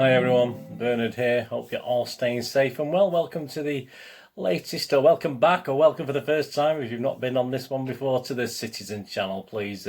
Hi everyone, Bernard here. Hope you're all staying safe and well. Welcome to the latest, or welcome back, or welcome for the first time if you've not been on this one before to the Citizen channel. Please,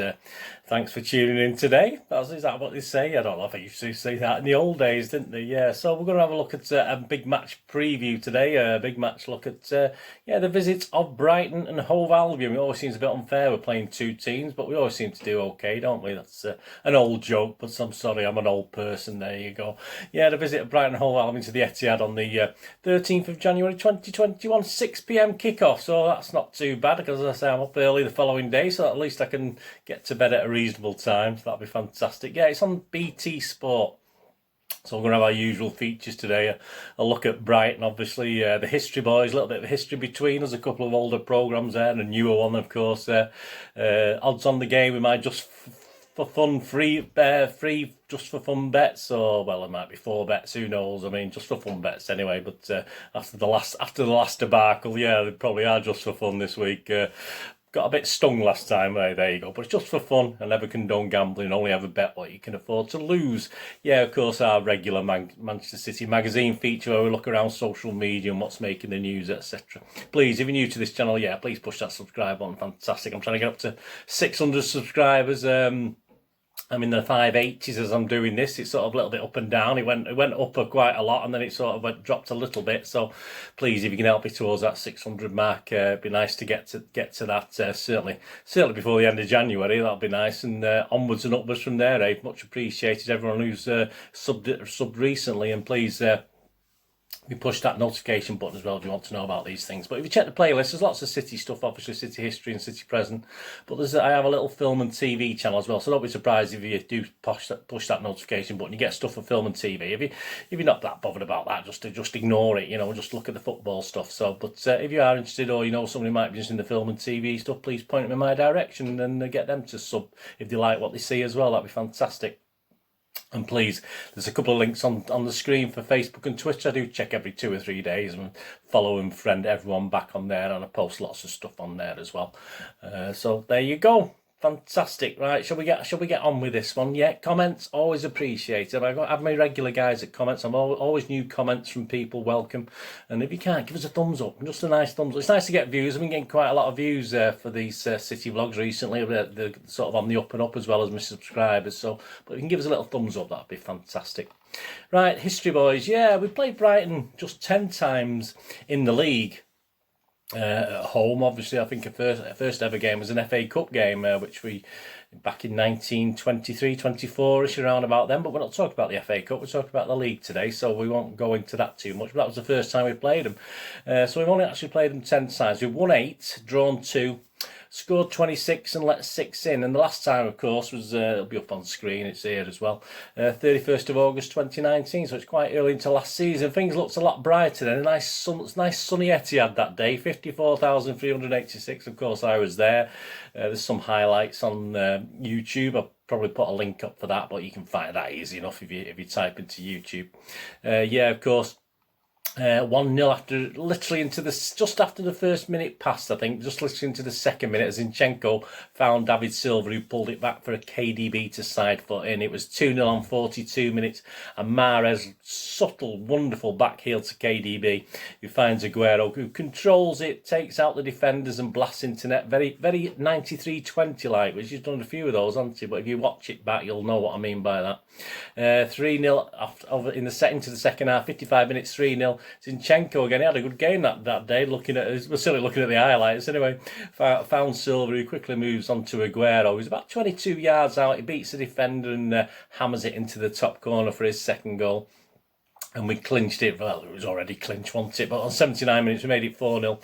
thanks for tuning in today. Is that what they say? I don't know if I used to say that in the old days, didn't they? Yeah, so we're going to have a look at a big match preview today, a big match look at the visit of Brighton and Hove Albion. It always seems a bit unfair we're playing two teams, but we always seem to do okay, don't we? That's an old joke, but I'm sorry, I'm an old person. There you go. Yeah, the visit of Brighton and Hove Albion to the Etihad on the 13th of January 2021, 6 p.m. kickoff, so that's not too bad because, as I say, I'm up early the following day, so at least I can get to bed at a reasonable time, so that'll be fantastic. Yeah, it's on BT Sport. So we're going to have our usual features today. A look at Brighton, obviously, the history boys, a little bit of history between us, a couple of older programmes there, and a newer one, of course. Odds on the game, we might just for fun, free just for fun bets, or well, it might be 4 bets, who knows? I mean, just for fun bets anyway. But after the last debacle, yeah, they probably are just for fun this week. Got a bit stung last time, there you go. But it's just for fun. I never condone gambling, only ever bet what you can afford to lose. Yeah, of course, our regular Manchester City magazine feature where we look around social media and what's making the news, etc. Please, if you're new to this channel, yeah, please push that subscribe button. Fantastic. I'm trying to get up to 600 subscribers. I'm in the 580s as I'm doing this. It's sort of a little bit up and down. It went up quite a lot, and then it sort of dropped a little bit. So please, if you can help me towards that 600 mark, it'd be nice to get to that. Certainly before the end of January, that'll be nice. And onwards and upwards from there. Much appreciated everyone who's subbed recently, and please. We push that notification button as well if you want to know about these things. But if you check the playlist, there's lots of City stuff, obviously City history and City present. But I have a little film and TV channel as well, so don't be surprised if you do push that notification button. You get stuff for film and TV. If you're not that bothered about that, just ignore it. Just look at the football stuff. So, but if you are interested, or somebody might be interested in the film and TV stuff, please point them in my direction and get them to sub if they like what they see as well. That'd be fantastic. And please, there's a couple of links on the screen for Facebook and Twitter. I do check every 2 or 3 days and follow and friend everyone back on there, and I post lots of stuff on there as well. So there you go. Fantastic, right? Shall we get on with this one? Yeah, comments always appreciated. I have my regular guys that comments. I'm always new comments from people. Welcome, and if you can't, give us a thumbs up. Just a nice thumbs up. It's nice to get views. I've been getting quite a lot of views for these City vlogs recently. They're sort of on the up and up as well as my subscribers. So, but if you can give us a little thumbs up, that'd be fantastic. Right, history boys. Yeah, we played Brighton just 10 times in the league. At home, obviously. I think our first ever game was an FA Cup game, which we back in 1923-24ish, around about then. But we're not talking about the FA Cup, we're talking about the league today, so we won't go into that too much. But that was the first time we played them, so we've only actually played them 10 times. We've won 8, drawn 2, scored 26 and let 6 in. And the last time, of course, was it'll be up on screen, it's here as well, 31st of August 2019, so it's quite early into last season. Things looked a lot brighter then. A nice sunny Etihad that day, 54,386. Of course, I was there. There's some highlights on YouTube. I'll probably put a link up for that, but you can find that easy enough if you type into YouTube. Yeah, of course. 1-0 after, literally into just after the first minute passed, I think, just literally into the second minute, Zinchenko found David Silva, who pulled it back for a KDB to side foot in. It was 2-0 on 42 minutes, and Mahrez, subtle, wonderful back heel to KDB, who finds Aguero, who controls it, takes out the defenders and blasts into net. Very, very 93-20 like, which he's done a few of those, hasn't he? But if you watch it back, you'll know what I mean by that. 3-0 into the second half, 55 minutes, 3-0. Zinchenko again, he had a good game that day. We're certainly looking at the highlights anyway. Found Silva, who quickly moves on to Aguero. He's about 22 yards out. He beats the defender and hammers it into the top corner for his second goal. And we clinched it. Well, it was already clinched, wasn't it? But on 79 minutes, we made it 4-0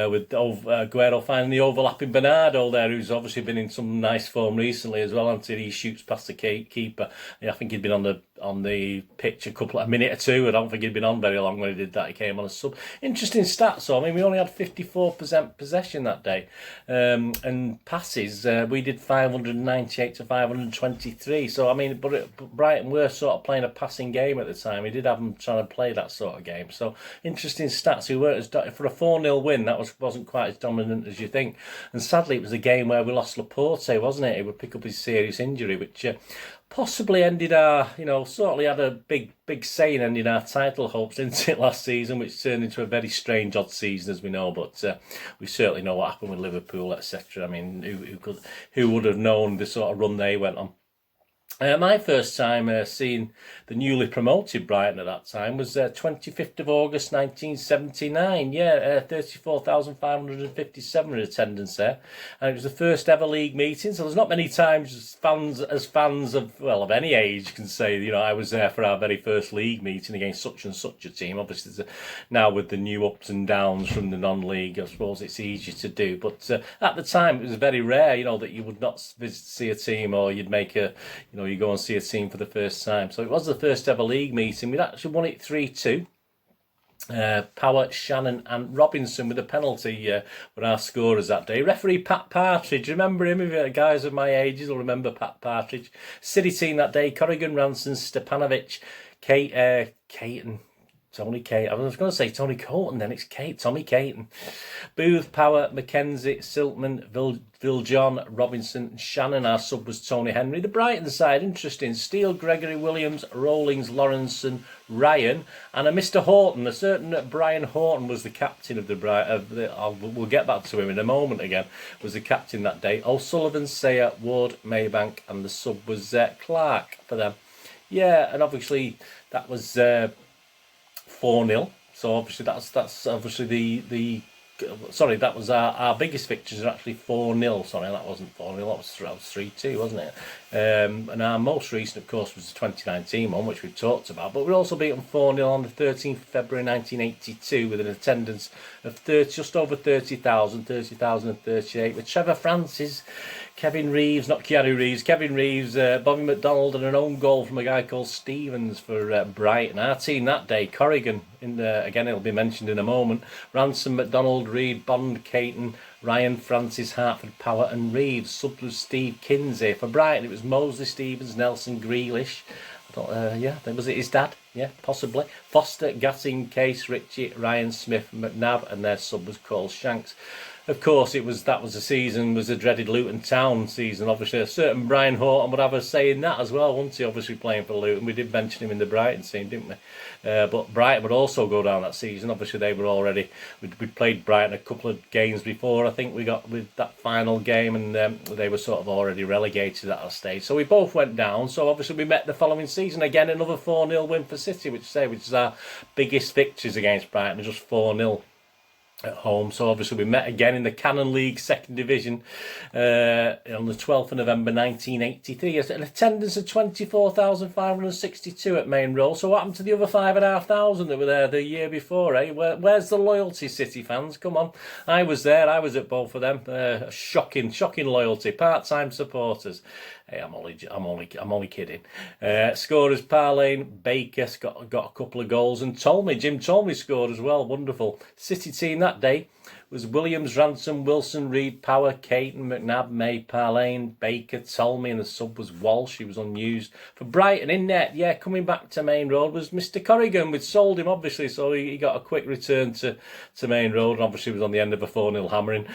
with Aguero finding the overlapping Bernardo there, who's obviously been in some nice form recently as well, until he shoots past the keeper. Yeah, I think he'd been on the pitch a minute or two. I don't think he'd been on very long when he did that. He came on a sub. Interesting stats. So, I mean, we only had 54% possession that day. And passes, we did 598 to 523. So, I mean, but Brighton were sort of playing a passing game at the time. We did have them trying to play that sort of game. So, interesting stats. We weren't for a 4-0 win, that wasn't quite as dominant as you think. And sadly, it was a game where we lost Laporte, wasn't it? He would pick up his serious injury, which possibly ended our, certainly had a big say in ending our title hopes, didn't it, last season, which turned into a very strange odd season, as we know. But we certainly know what happened with Liverpool, etc. I mean, who would have known the sort of run they went on? My first time seeing the newly promoted Brighton at that time was 25th of August 1979. 34,557 in attendance there, and it was the first ever league meeting. So there's not many times fans of any age can say, I was there for our very first league meeting against such and such a team. Obviously, now with the new ups and downs from the non-league, I suppose it's easier to do. But at the time, it was very rare, that you would not see a team, or you'd make you go and see a team for the first time. So it was the first ever league meeting. We'd actually won it 3-2. Power, Shannon and Robinson with a penalty were our scorers that day. Referee Pat Partridge, remember him? If you guys of my ages will remember Pat Partridge. City team that day: Corrigan, Ranson, Stepanovic, Creighton. Tony Creighton. I was going to say Tony Colton, then it's Tommy Creighton. Booth, Power, Mackenzie, Siltman, Viljohn, Robinson, and Shannon. Our sub was Tony Henry. The Brighton side, interesting: Steele, Gregory, Williams, Rawlings, Lawrenson, Ryan, and a Mr. Horton. A certain Brian Horton was the captain of the Brighton. We'll get back to him in a moment again. Was the captain that day. O'Sullivan, Sayer, Ward, Maybank, and the sub was Clark for them. Yeah, and obviously that was 4-0. So obviously that's obviously sorry, that was our biggest fixtures are actually 4-0. Sorry, that wasn't 4-0, that was 3-2, wasn't it? And our most recent, of course, was the 2019 one, which we've talked about. But we also beat them 4-0 on the 13th of February 1982 with an attendance of just over 30,000, 30,038, with Trevor Francis, Kevin Reeves, not Keanu Reeves, Kevin Reeves, Bobby McDonald, and an own goal from a guy called Stevens for Brighton. Our team that day: Corrigan, again it'll be mentioned in a moment, Ransom, McDonald, Reed, Bond, Creighton, Ryan, Francis, Hartford, Power and Reeves. Sub was Steve Kinsey. For Brighton it was Mosley, Stevens, Nelson, Grealish. Was it his dad? Yeah, possibly. Foster, Gatting, Case, Ritchie, Ryan, Smith, McNabb, and their sub was Cole Shanks. Of course, that was the dreaded Luton Town season. Obviously, a certain Brian Horton would have a say in that as well, wouldn't he? Obviously, playing for Luton. We did mention him in the Brighton team, didn't we? But Brighton would also go down that season. Obviously, they were already... We'd played Brighton a couple of games before. I think we got with that final game, and they were sort of already relegated at that stage. So we both went down. So obviously, we met the following season. Again, another 4-0 win for City, which is our biggest victories against Brighton, just 4-0. At home. So obviously we met again in the Cannon League second division on the 12th of November 1983. An attendance of 24,562 at Main Road. So what happened to the other 5,500 that were there the year before, eh? Where's the loyalty, City fans? Come on. I was there. I was at both of them. Shocking loyalty. Part-time supporters. Hey, I'm only kidding. Scorers: Parlane, Baker got a couple of goals, and Jim Tolmie scored as well. Wonderful. City team that day was Williams, Ransom, Wilson, Reed, Power, Creighton, McNabb, May, Parlane, Baker, Tolmie, and the sub was Walsh. He was unused. For Brighton in net, coming back to Main Road was Mr. Corrigan. We'd sold him obviously, so he got a quick return to Main Road, and obviously was on the end of a 4-0 hammering.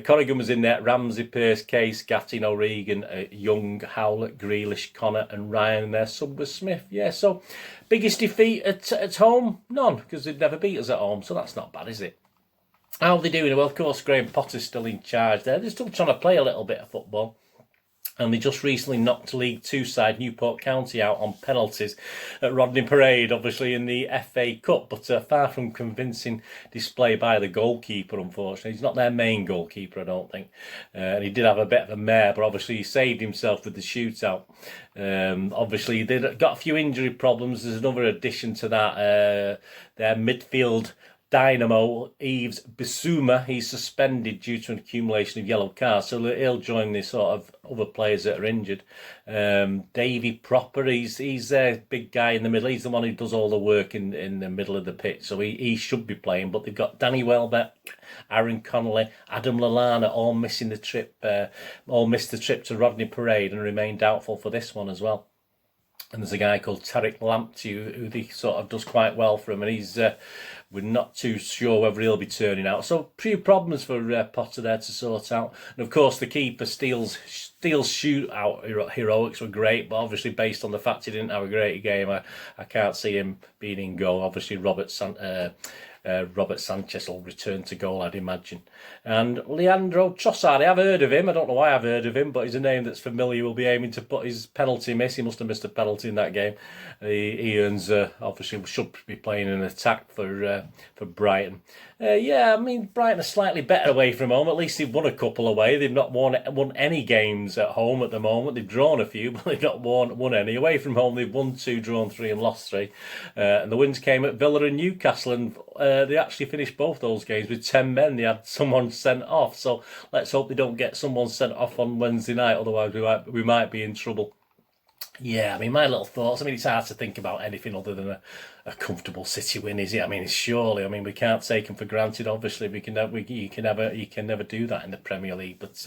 Corrigan was in net: Ramsey, Pearce, Case, Gattin, O'Regan, Young, Howlett, Grealish, Connor and Ryan, and their sub was Smith. So biggest defeat at home? None, because they'd never beat us at home, so that's not bad, is it? How are they doing? Well, of course, Graham Potter's still in charge there. They're still trying to play a little bit of football. And they just recently knocked League Two side Newport County out on penalties at Rodney Parade, obviously in the FA Cup. But far from convincing display by the goalkeeper, unfortunately. He's not their main goalkeeper, I don't think. And he did have a bit of a mare, but obviously he saved himself with the shootout. Obviously, they've got a few injury problems. There's another addition to that. Their midfield dynamo, Yves Bissouma, he's suspended due to an accumulation of yellow cards, so he'll join the sort of other players that are injured. Davy Proper, he's a big guy in the middle. He's the one who does all the work in the middle of the pitch, so he should be playing. But they've got Danny Welbeck, Aaron Connolly, Adam Lallana all missed the trip to Rodney Parade and remain doubtful for this one as well. And there's a guy called Tarek Lamptey who he sort of does quite well for him, and he's We're not too sure whether he'll be turning out. So, few problems for Potter there to sort out. And of course, the keeper Steele's shootout heroics were great, but obviously based on the fact he didn't have a great game, I can't see him being in goal. Obviously, Robert Sanchez will return to goal, I'd imagine. And Leandro Trossard, I've heard of him. I don't know why I've heard of him, but he's a name that's familiar. We'll be aiming to put his penalty miss. He must have missed a penalty in that game. He earns, obviously, should be playing an attack for Brighton. Yeah, I mean, Brighton are slightly better away from home. At least they've won a couple away. They've not won any games at home at the moment. They've drawn a few, but they've not won any. Away from home, they've won 2, drawn 3 and lost 3. And the wins came at Villa and Newcastle, and they actually finished both those games with 10 men. They had someone sent off. So let's hope they don't get someone sent off on Wednesday night. Otherwise, we might be in trouble. Yeah, I mean, my little thoughts. I mean, it's hard to think about anything other than a comfortable City win, is it? I mean, surely. I mean, we can't take them for granted. Obviously, you can never do that in the Premier League. But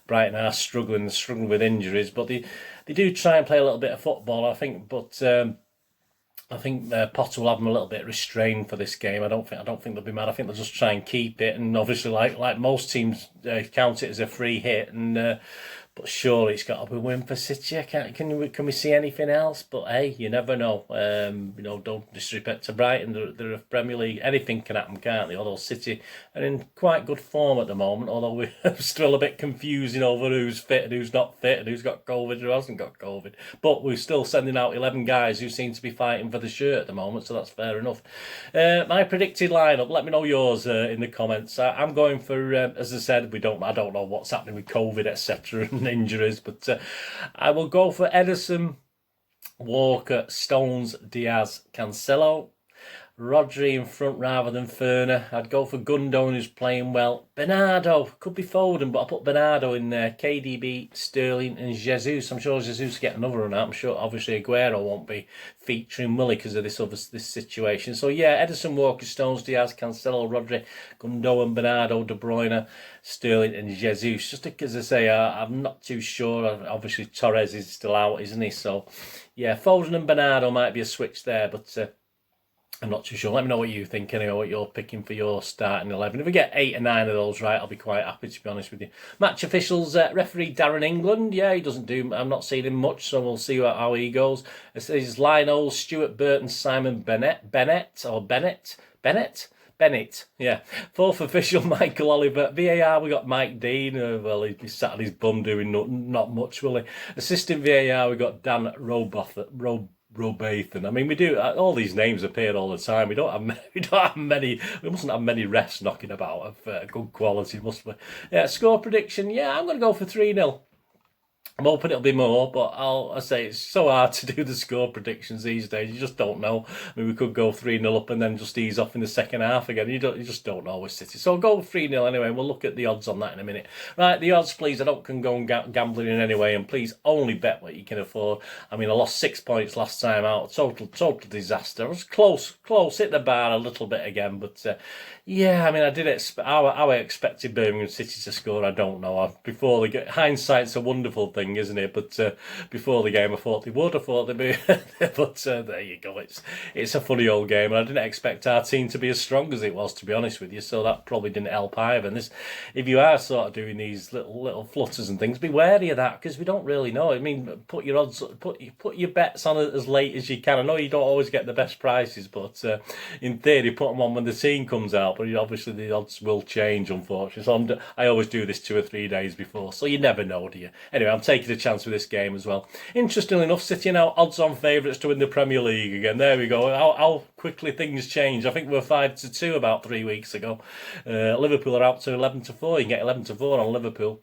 Brighton are struggling with injuries, but they do try and play a little bit of football, I think. But I think Potter will have them a little bit restrained for this game. I don't think they'll be mad. I think they'll just try and keep it, and obviously, like most teams, count it as a free hit. And but surely it's got to be a win for City. Can we see anything else? But hey, you never know. Don't disrespect to Brighton. They're a Premier League. Anything can happen, can't they? Although City are in quite good form at the moment. Although we're still a bit confusing over who's fit and who's not fit and who's got COVID and who hasn't got COVID. But we're still sending out 11 guys who seem to be fighting for the shirt at the moment, so that's fair enough. My predicted lineup. Let me know yours in the comments. I'm going for, as I said, I don't know what's happening with COVID, etc. and injuries, but I will go for Ederson, Walker, Stones, Diaz, Cancelo, Rodri in front rather than Ferner. I'd go for Gundogan, who's playing well. Bernardo, could be Foden, but I'll put Bernardo in there. KDB, Sterling and Jesus. I'm sure Jesus will get another run out. I'm sure obviously Aguero won't be featuring, will he, because of this situation. So yeah, Ederson, Walker, Stones, Diaz, Cancelo, Rodri, Gundogan, Bernardo, De Bruyne, Sterling and Jesus. Just as I say, I'm not too sure. Obviously Torres is still out, isn't he? So yeah, Foden and Bernardo might be a switch there, but I'm not too sure. Let me know what you think anyway, what you're picking for your starting 11. If we get 8 or 9 of those right, I'll be quite happy, to be honest with you. Match officials, referee Darren England. Yeah, he doesn't do, I'm not seeing him much, so we'll see how he goes. It says Lionel, Stuart Burton, Simon Bennett, yeah. Fourth official, Michael Oliver. VAR, we got Mike Dean. Well, he'd be sat on his bum doing not much, will he? Assistant VAR, we got Dan Robathan. I mean, we do, all these names appear all the time. We mustn't have many refs knocking about of good quality, must we? Yeah, score prediction. Yeah, I'm going to go for 3-0. I'm hoping it'll be more, but I say it's so hard to do the score predictions these days. You just don't know. I mean, we could go 3-0 up and then just ease off in the second half again. You just don't know with City. So I'll go 3-0 anyway, and we'll look at the odds on that in a minute. Right, the odds, please. I don't condone gambling in any way, and please only bet what you can afford. I mean, I lost 6 points last time out. Total disaster. I was close, hit the bar a little bit again, but yeah, I mean, I did expect how I expected Birmingham City to score. I don't know. Before hindsight's a wonderful thing, isn't it? But before the game, I thought they would. I thought they'd be, but there you go. It's a funny old game, and I didn't expect our team to be as strong as it was, to be honest with you. So that probably didn't help either. And if you are sort of doing these little flutters and things, be wary of that, because we don't really know. I mean, put your odds, put your bets on it as late as you can. I know you don't always get the best prices, but in theory, put them on when the team comes out. But obviously the odds will change, unfortunately. So I always do this 2 or 3 days before, so you never know, do you? Anyway, I'm taking a chance with this game as well. Interestingly enough, City are now odds-on favourites to win the Premier League again. There we go. How quickly things change. I think we were 5-2 about 3 weeks ago. Liverpool are out to 11-4. You can get 11-4 on Liverpool.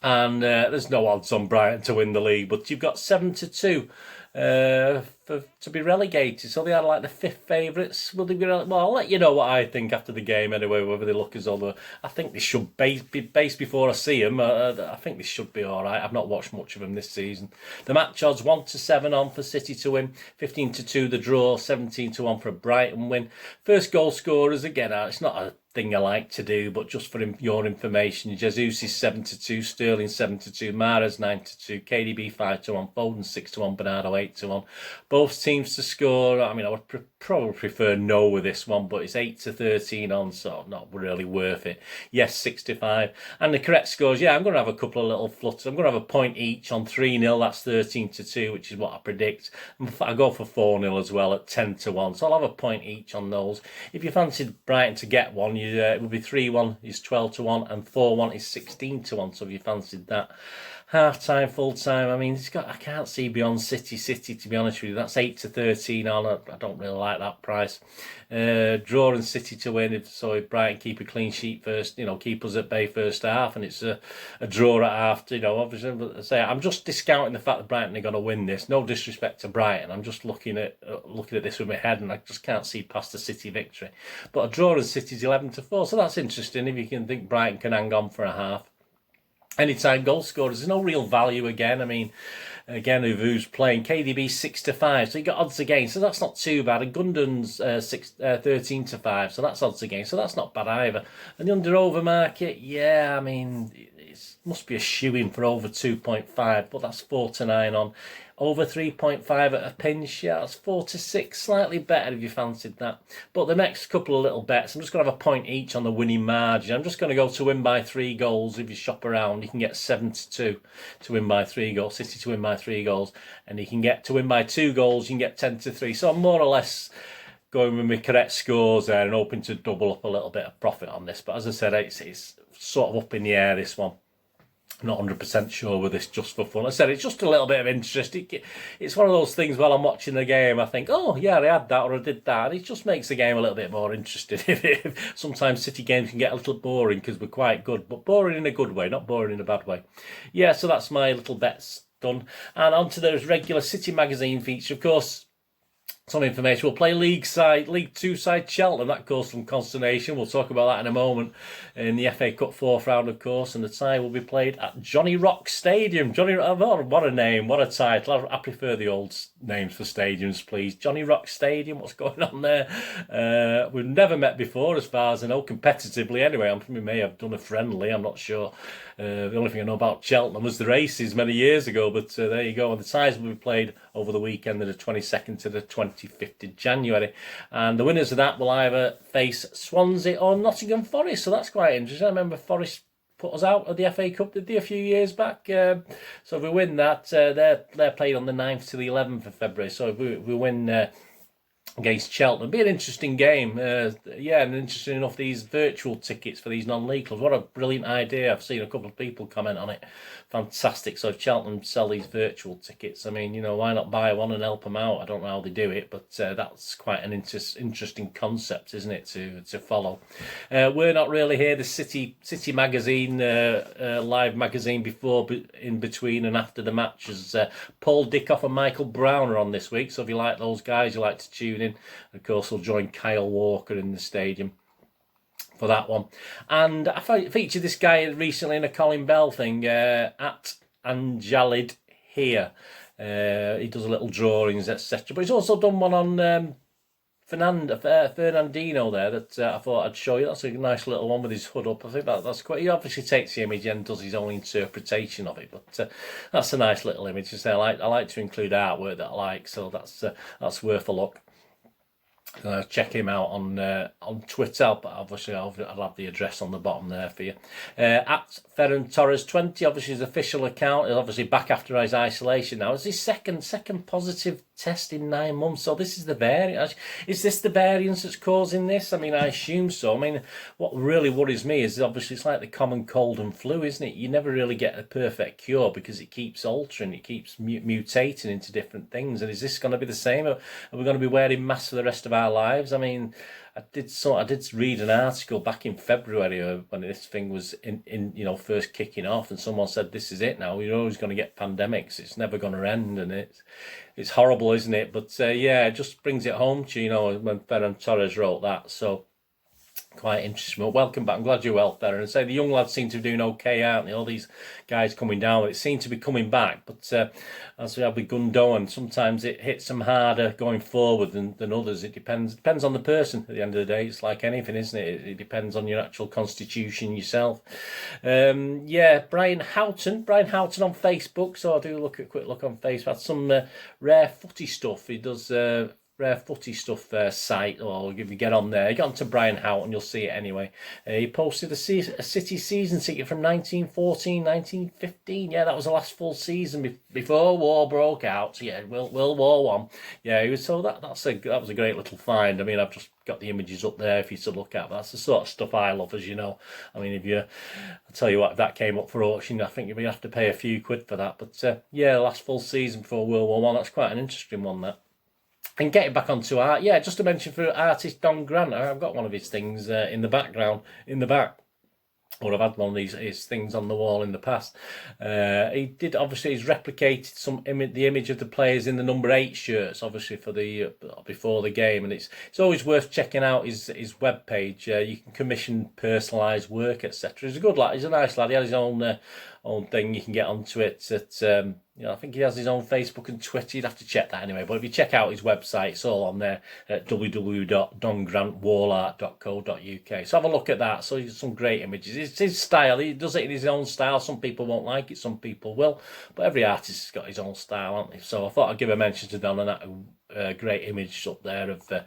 And there's no odds on Brighton to win the league, but you've got 7-2 to be relegated. So they are like the 5th favourites. Will they be? Well, I'll let you know what I think after the game anyway, whether they look as though I think they should be based before I see them. I think they should be all right. I've not watched much of them this season. The match odds 1-7 on for City to win, 15-2 the draw, 17-1 for a Brighton win. First goal scorers, again, it's not a thing I like to do, but just for your information, Jesus is 7-2, Sterling 7-2, Mahrez 9-2, KDB 5-1, Foden 6-1, Bernardo 8-1. Both teams to score. I mean, I would probably prefer no with this one, but it's 8-13 on, so not really worth it. Yes, 65. And the correct scores, yeah, I'm going to have a couple of little flutters. I'm going to have a point each on 3-0. That's 13-2, which is what I predict. I go for 4-0 as well at 10-1. So I'll have a point each on those. If you fancied Brighton to get one, it would be 3-1 is 12-1 and 4-1 is 16-1. So if you fancied that. Half time, full time. I mean, I can't see beyond City. To be honest with you, that's 8-13 on. I don't really like that price. Draw and City to win. If Brighton keep a clean sheet first, keep us at bay first half, and it's a draw at half. Obviously, I'm just discounting the fact that Brighton are going to win this. No disrespect to Brighton. I'm just looking at this with my head, and I just can't see past the City victory. But a draw and City's 11-4, so that's interesting. If you can think Brighton can hang on for a half. Anytime goal scorers, there's no real value again. I mean, again, who's playing? KDB 6-5, so you got odds against, so that's not too bad. And Gundogan's 13-5, so that's odds against, so that's not bad either. And the under-over market, yeah, I mean, it must be a shoe-in for over 2.5, but that's 4-9 on. Over 3.5 at a pinch, yeah, that's 4-6, slightly better if you fancied that. But the next couple of little bets, I'm just going to have a point each on the winning margin. I'm just going to go to win by 3 goals. If you shop around, you can get 7-2 to win by 3 goals, City to win by 3 goals, and you can get to win by 2 goals, you can get 10-3. So I'm more or less going with my correct scores there and hoping to double up a little bit of profit on this. But as I said, it's sort of up in the air, this one. I'm not 100% sure with this, just for fun. I said it's just a little bit of interest. It's one of those things while I'm watching the game, I think, oh yeah, I had that or I did that. And it just makes the game a little bit more interesting. Sometimes City games can get a little boring because we're quite good, but boring in a good way, not boring in a bad way. Yeah, so that's my little bets done. And on to the regular City magazine feature, of course. Some information. We'll play League 2 side Cheltenham. That caused some consternation. We'll talk about that in a moment. In the FA Cup 4th round, of course, and the tie will be played at Johnny Rock Stadium. What a name, what a title. I prefer the old names for stadiums, please. Johnny Rock Stadium, what's going on there? We've never met before, as far as I know, competitively anyway. We may have done a friendly, I'm not sure. The only thing I know about Cheltenham was the races many years ago, but there you go. And the ties will be played over the weekend, the 22nd to the 25th of January. And the winners of that will either face Swansea or Nottingham Forest, so that's quite interesting. I remember Forest put us out of the FA Cup, did they, a few years back? So if we win that, they're played on the 9th to the 11th of February, so if we win against Cheltenham. It'll be an interesting game. And interesting enough, these virtual tickets for these non-league clubs. What a brilliant idea. I've seen a couple of people comment on it. Fantastic. So if Cheltenham sell these virtual tickets, I mean, why not buy one and help them out? I don't know how they do it, but that's quite an interesting concept, isn't it, to follow. We're not really here. The City magazine, live magazine before, in between and after the matches. Paul Dickoff and Michael Brown are on this week, so if you like those guys, you like to tune in. Of course, we'll join Kyle Walker in the stadium for that one. And I featured this guy recently in a Colin Bell thing, at Angelid here. He does a little drawings, etc. But he's also done one on Fernandinho there that I thought I'd show you. That's a nice little one with his hood up. I think that's quite. He obviously takes the image and does his own interpretation of it, but that's a nice little image. I like to include artwork that I like, so that's worth a look. Check him out on Twitter, but obviously I'll have the address on the bottom there for you. At Ferran Torres 20, obviously his official account, is obviously back after his isolation now. It's his second positive test in 9 months, so this is the variant. Is this the variance that's causing this? I mean, I assume so. I mean, what really worries me is obviously it's like the common cold and flu, isn't it? You never really get a perfect cure because it keeps altering, it keeps mutating into different things. And is this going to be the same? Are we going to be wearing masks for the rest of our lives? I mean, I did read an article back in February when this thing was in first kicking off, and someone said this is it now. You're always going to get pandemics. It's never going to end, and it's horrible, isn't it? But it just brings it home to when Ferran Torres wrote that. So Quite interesting. Well, welcome back. I'm glad you're well there. And say the young lads seem to be doing okay, aren't they? All these guys coming down, it seems to be coming back. But as we have with Gundogan, sometimes it hits them harder going forward than others. It depends on the person at the end of the day. It's like anything, isn't it? It depends on your actual constitution yourself. Yeah, Brian Houghton on Facebook. So I do look at a quick look on Facebook. Had some rare footy stuff. He does rare footy stuff site, or if you get on there, you get onto Brian Houghton, you'll see it anyway. He posted a City season ticket from 1914, 1915. Yeah, that was the last full season before war broke out. Yeah, World War One. Yeah, he was, so that was a great little find. I mean, I've just got the images up there for you to look at. But that's the sort of stuff I love, as you know. I mean, I'll tell you what, if that came up for auction, I think you'd have to pay a few quid for that. But yeah, last full season before World War One. That's quite an interesting one, that. And getting back onto art, yeah, just to mention for artist Don Grant, I've got one of his things in the background, in the back. Or I've had one of his things on the wall in the past. He did, obviously, he's replicated the image of the players in the number 8 shirts, obviously for the before the game, and it's always worth checking out his web page. You can commission personalised work, etc. He's a good lad. He's a nice lad. He had his own thing. You can get onto it at I think he has his own Facebook and Twitter. You'd have to check that anyway. But if you check out his website, it's all on there at www.dongrantwallart.co.uk. So have a look at that. So some great images. It's his style. He does it in his own style. Some people won't like it, some people will. But every artist has got his own style, haven't they? So I thought I'd give a mention to Don and that great image up there of the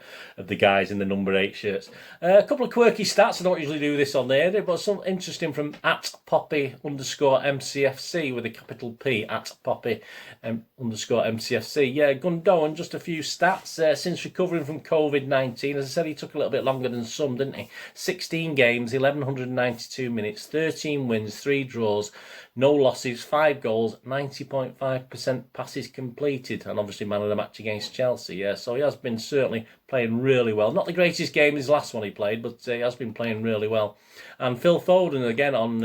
guys in the number 8 shirts. A couple of quirky stats. I don't usually do this on there, but some interesting from @Poppy_MCFC with a capital P, @Poppy_MCFC. Yeah, Gundogan, just a few stats. Since recovering from COVID-19, as I said, he took a little bit longer than some, didn't he? 16 games, 1,192 minutes, 13 wins, 3 draws, no losses, 5 goals, 90.5% passes completed, and obviously man of the match against Chelsea. Yeah, so he has been certainly playing really well. Not the greatest game, his last one he played, but he has been playing really well. And Phil Foden, again on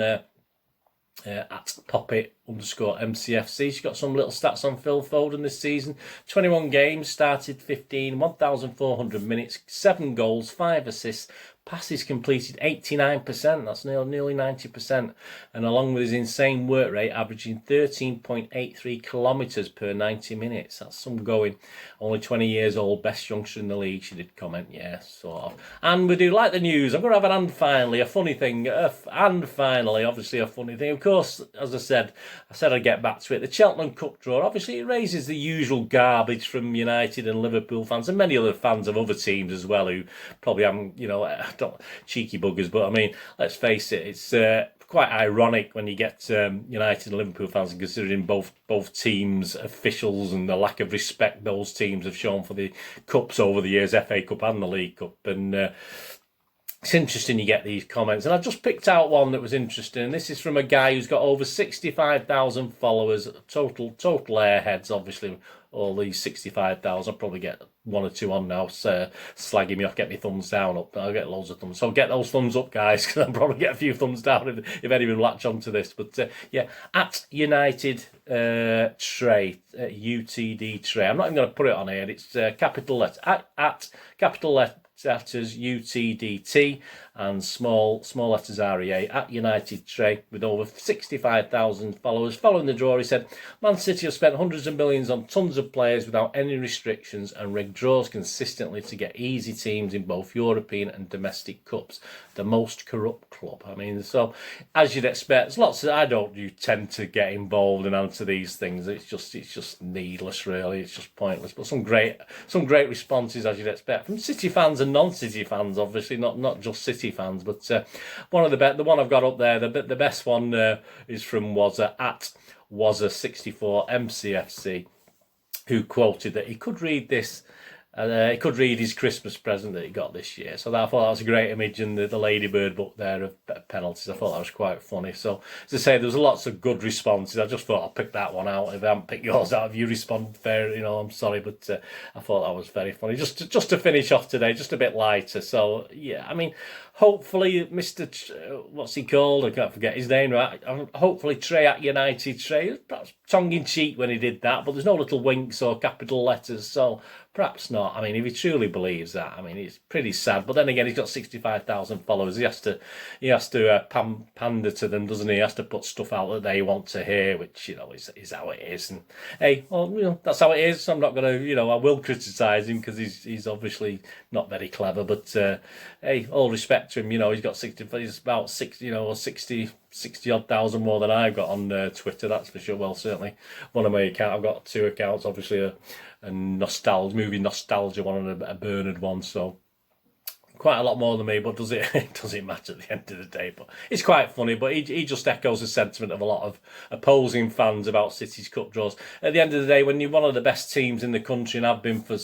@Poppy_MCFC. She's got some little stats on Phil Foden this season. 21 games, started 15, 1,400 minutes, 7 goals, 5 assists, passes completed 89%, that's nearly 90%, and along with his insane work rate, averaging 13.83 kilometres per 90 minutes. That's some going. Only 20 years old, best youngster in the league, she did comment, yeah, sort of. And we do like the news. I'm going to have an and finally, a funny thing, and finally, obviously a funny thing. Of course, as I said I'd get back to it. The Cheltenham Cup draw, obviously it raises the usual garbage from United and Liverpool fans and many other fans of other teams as well, who probably haven't, cheeky buggers, but I mean, let's face it, it's quite ironic when you get United and Liverpool fans, considering both teams' officials and the lack of respect those teams have shown for the cups over the years, FA Cup and the League Cup, and it's interesting you get these comments, and I've just picked out one that was interesting. This is from a guy who's got over 65,000 followers, total airheads, obviously. All these 65,000, I'll probably get 1 or 2 on now, slagging me off, get me thumbs down up. I'll get loads of thumbs. So get those thumbs up, guys, because I'll probably get a few thumbs down if anyone latch onto this. But yeah, @United Tray, UTD Tray. I'm not even going to put it on here. It's capital letter, at capital letters UTDT and small letters REA, @United Tray, with over 65,000 followers. Following the draw, he said, Man City have spent hundreds of millions on tons of players without any restrictions and rigged draws consistently to get easy teams in both European and domestic cups. The most corrupt club. I mean, so as you'd expect, there's lots of, I don't tend to get involved and answer these things. It's just needless, really. It's just pointless. But some great responses, as you'd expect, from City fans and non-City fans, obviously, not just City fans. But one of the one I've got up there, the best one is from @Wazza64 MCFC, who quoted that he could read this. He could read his Christmas present that he got this year. So I thought that was a great image, and the Ladybird book there of penalties. I thought that was quite funny. So, as I say, there was lots of good responses. I just thought I'll pick that one out. If I haven't picked yours out, if you respond fair, I'm sorry, but I thought that was very funny. Just to finish off today, just a bit lighter. So, yeah, I mean, hopefully Mr. What's he called? I can't forget his name. Right? Hopefully Trey at United. Trey, perhaps tongue in cheek when he did that, but there's no little winks or capital letters, so perhaps not. I mean, if he truly believes that, I mean, it's pretty sad. But then again, he's got 65,000 followers. He has to pander to them, doesn't he? He has to put stuff out that they want to hear, which is how it is. And hey, well, that's how it is. I'm not gonna, I will criticise him because he's obviously not very clever. But hey, all respect to him. He's got 60. He's about 60, or 60 odd thousand more than I've got on Twitter. That's for sure. Well, certainly one of my accounts. I've got 2 accounts. Obviously a movie nostalgia one and a Bernard one. So quite a lot more than me, but does it matter at the end of the day? But it's quite funny. But he just echoes the sentiment of a lot of opposing fans about City's cup draws. At the end of the day, when you're one of the best teams in the country and have been for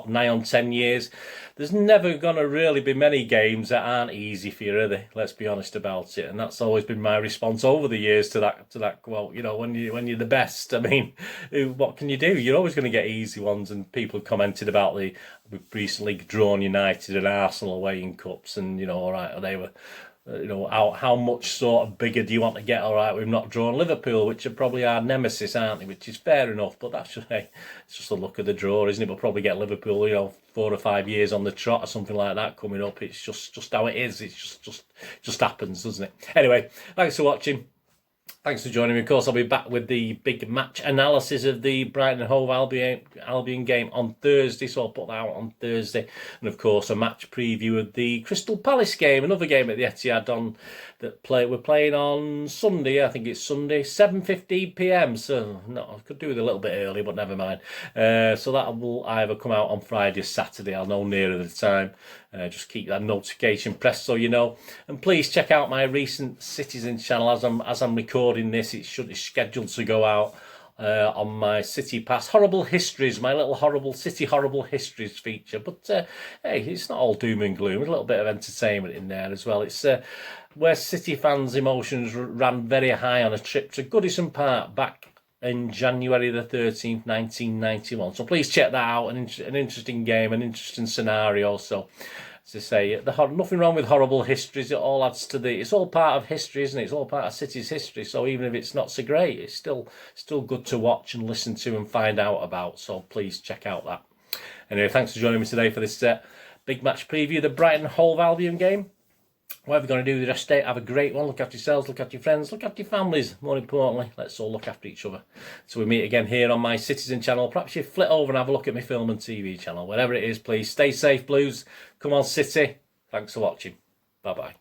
nigh on 10 years, there's never going to really be many games that aren't easy for you, are they? Let's be honest about it. And that's always been my response over the years to that quote. When you're the best, I mean, what can you do? You're always going to get easy ones. And people have commented about we've recently drawn United and Arsenal away in cups, and all right, they were. How much sort of bigger do you want to get? All right, we've not drawn Liverpool, which are probably our nemesis, aren't they? Which is fair enough, but that's it's just a look at the draw, isn't it? We'll probably get Liverpool, 4 or 5 years on the trot or something like that coming up. It's just how it is. It's just happens, doesn't it? Anyway, thanks for watching. Thanks for joining me. Of course, I'll be back with the big match analysis of the Brighton and Hove Albion game on Thursday, so I'll put that out on Thursday. And of course, a match preview of the Crystal Palace game, another game at the Etihad we're playing on Sunday. I think it's Sunday, 7:15 p.m. So no, I could do it a little bit early, but never mind. So that will either come out on Friday or Saturday. I'll know nearer the time. Just keep that notification pressed so you know. And please check out my recent Citizen channel as I'm recording this. It's scheduled to go out on my City Pass Horrible Histories, my little City Horrible Histories feature. But hey, it's not all doom and gloom. There's a little bit of entertainment in there as well. It's where City fans' emotions ran very high on a trip to Goodison Park back in January the 13th, 1991. So please check that out. An interesting game, an interesting scenario. So, as I say, nothing wrong with Horrible Histories. It all adds to it's all part of history, isn't it? It's all part of City's history. So even if it's not so great, it's still good to watch and listen to and find out about. So please check out that. Anyway, thanks for joining me today for this big match preview, the Brighton Hove Albion game. Whatever you're going to do the rest of the day, have a great one. Look after yourselves, look after your friends, look after your families. More importantly, let's all look after each other. So we meet again here on my Citizen channel. Perhaps you flit over and have a look at my film and TV channel. Whatever it is, please stay safe, Blues. Come on, City. Thanks for watching. Bye-bye.